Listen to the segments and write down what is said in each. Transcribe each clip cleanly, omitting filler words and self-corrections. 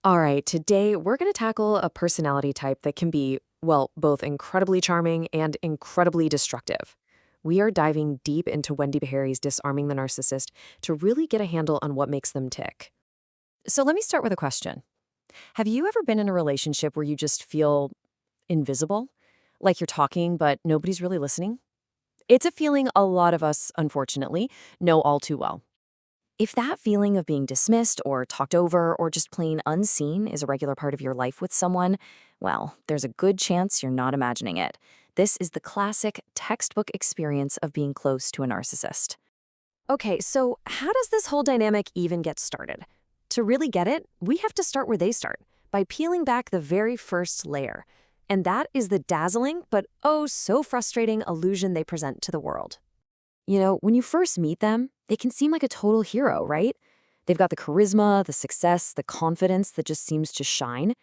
All right, today we're going to tackle a personality type that can be, well, both incredibly charming and incredibly destructive. We are diving deep into Wendy Behary's Disarming the Narcissist to really get a handle on what makes them tick. So let me start with a question. Have you ever been in a relationship where you just feel invisible? Like you're talking, but nobody's really listening? It's a feeling a lot of us, unfortunately, know all too well. If that feeling of being dismissed or talked over or just plain unseen is a regular part of your life with someone, well, there's a good chance you're not imagining it. This is the classic textbook experience of being close to a narcissist. Okay, so how does this whole dynamic even get started? To really get it, we have to start where they start, by peeling back the very first layer. And that is the dazzling but oh so frustrating illusion they present to the world. When you first meet them, they can seem like a total hero, right? They've got the charisma, the success, the confidence that just seems to shine.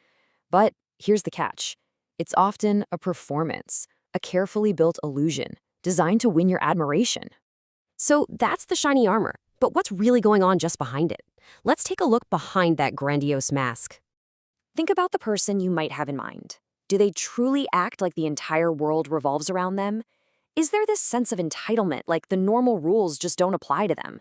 But here's the catch. It's often a performance, a carefully built illusion, designed to win your admiration. So that's the shiny armor. But what's really going on just behind it? Let's take a look behind that grandiose mask. Think about the person you might have in mind. Do they truly act like the entire world revolves around them? Is there this sense of entitlement, like the normal rules just don't apply to them?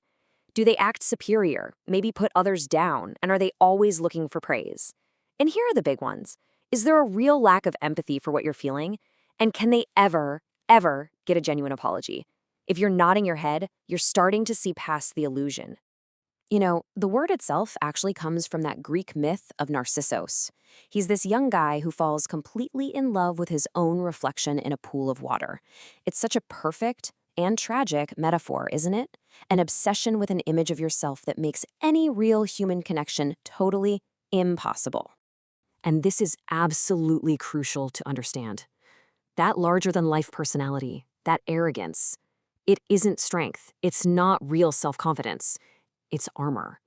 Do they act superior, maybe put others down, and are they always looking for praise? And here are the big ones. Is there a real lack of empathy for what you're feeling? And can they ever get a genuine apology? If you're nodding your head, you're starting to see past the illusion. The word itself actually comes from that Greek myth of Narcissus. He's this young guy who falls completely in love with his own reflection in a pool of water. It's such a perfect and tragic metaphor, isn't it? An obsession with an image of yourself that makes any real human connection totally impossible. And this is absolutely crucial to understand. That larger-than-life personality, that arrogance, it isn't strength. It's not real self-confidence. It's armor.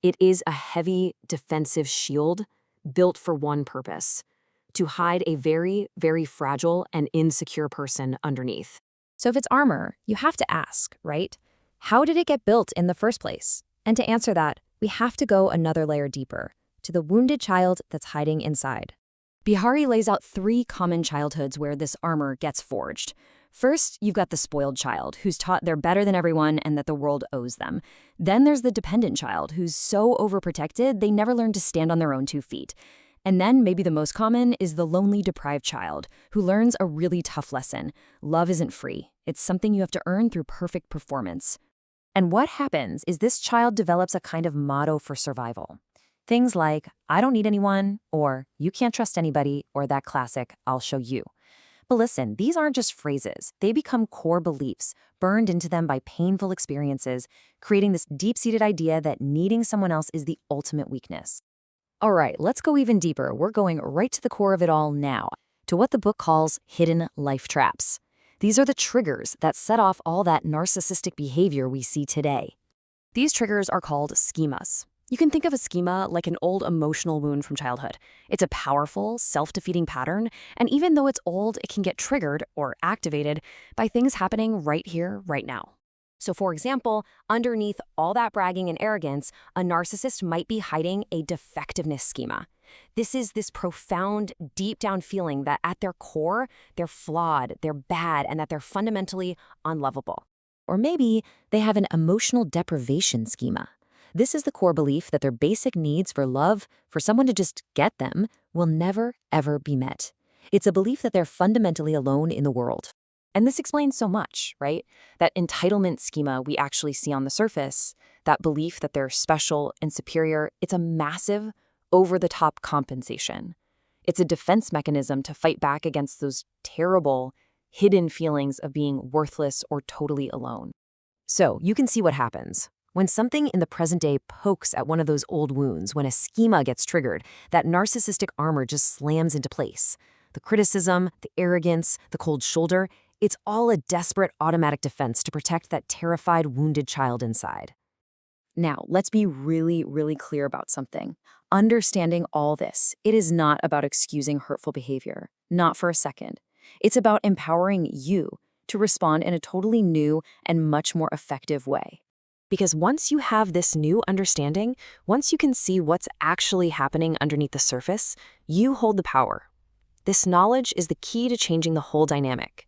It is a heavy, defensive shield built for one purpose: to hide a very, very fragile and insecure person underneath. So if it's armor, you have to ask, right? How did it get built in the first place? And to answer that, we have to go another layer deeper, to the wounded child that's hiding inside. Behary lays out 3 common childhoods where this armor gets forged. First, you've got the spoiled child, who's taught they're better than everyone and that the world owes them. Then there's the dependent child, who's so overprotected they never learn to stand on their own 2 feet. And then, maybe the most common, is the lonely deprived child, who learns a really tough lesson. Love isn't free. It's something you have to earn through perfect performance. And what happens is this child develops a kind of motto for survival. Things like, I don't need anyone, or you can't trust anybody, or that classic, I'll show you. But listen, these aren't just phrases. They become core beliefs, burned into them by painful experiences, creating this deep-seated idea that needing someone else is the ultimate weakness. All right, let's go even deeper. We're going right to the core of it all now, to what the book calls hidden life traps. These are the triggers that set off all that narcissistic behavior we see today. These triggers are called schemas. You can think of a schema like an old emotional wound from childhood. It's a powerful, self-defeating pattern, and even though it's old, it can get triggered or activated by things happening right here, right now. So for example, underneath all that bragging and arrogance, a narcissist might be hiding a defectiveness schema. This is this profound, deep-down feeling that at their core, they're flawed, they're bad, and that they're fundamentally unlovable. Or maybe they have an emotional deprivation schema. This is the core belief that their basic needs for love, for someone to just get them, will never, ever be met. It's a belief that they're fundamentally alone in the world. And this explains so much, right? That entitlement schema we actually see on the surface, that belief that they're special and superior, it's a massive, over-the-top compensation. It's a defense mechanism to fight back against those terrible, hidden feelings of being worthless or totally alone. So you can see what happens. When something in the present day pokes at one of those old wounds, when a schema gets triggered, that narcissistic armor just slams into place. The criticism, the arrogance, the cold shoulder, it's all a desperate automatic defense to protect that terrified, wounded child inside. Now, let's be really, really clear about something. Understanding all this, it is not about excusing hurtful behavior, not for a second. It's about empowering you to respond in a totally new and much more effective way. Because once you have this new understanding, once you can see what's actually happening underneath the surface, you hold the power. This knowledge is the key to changing the whole dynamic.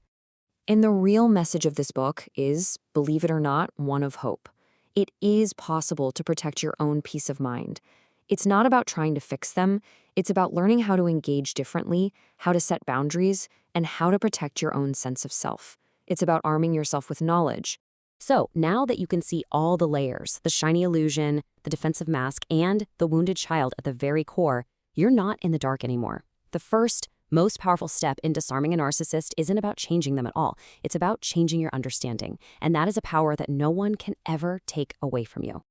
And the real message of this book is, believe it or not, one of hope. It is possible to protect your own peace of mind. It's not about trying to fix them. It's about learning how to engage differently, how to set boundaries, and how to protect your own sense of self. It's about arming yourself with knowledge. So now that you can see all the layers, the shiny illusion, the defensive mask, and the wounded child at the very core, you're not in the dark anymore. The first, most powerful step in disarming a narcissist isn't about changing them at all. It's about changing your understanding. And that is a power that no one can ever take away from you.